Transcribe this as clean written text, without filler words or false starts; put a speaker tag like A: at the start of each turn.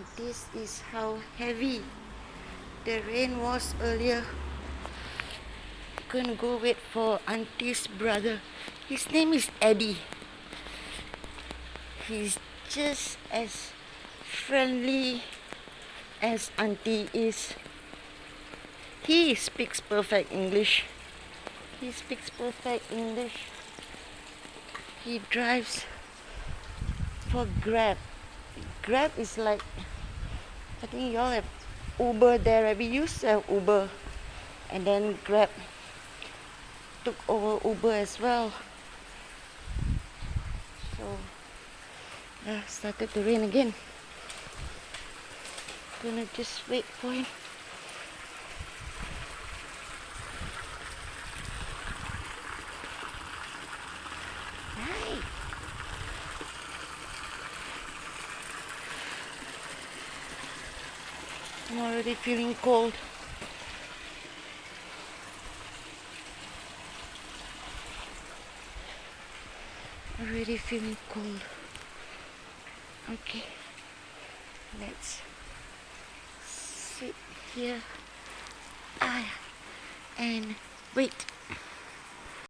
A: And this is how heavy the rain was earlier. Gonna go wait for Auntie's brother. His name is Eddie. He's just as friendly as Auntie is. He speaks perfect English. He speaks perfect English. He drives for Grab. Grab is like, I think y'all have Uber there, right? We used to have Uber, and then Grab took over Uber as well. So, started to rain again. Gonna just wait for him. Hi. I'm already feeling cold. Already feeling cold. Okay, let's sit here and wait.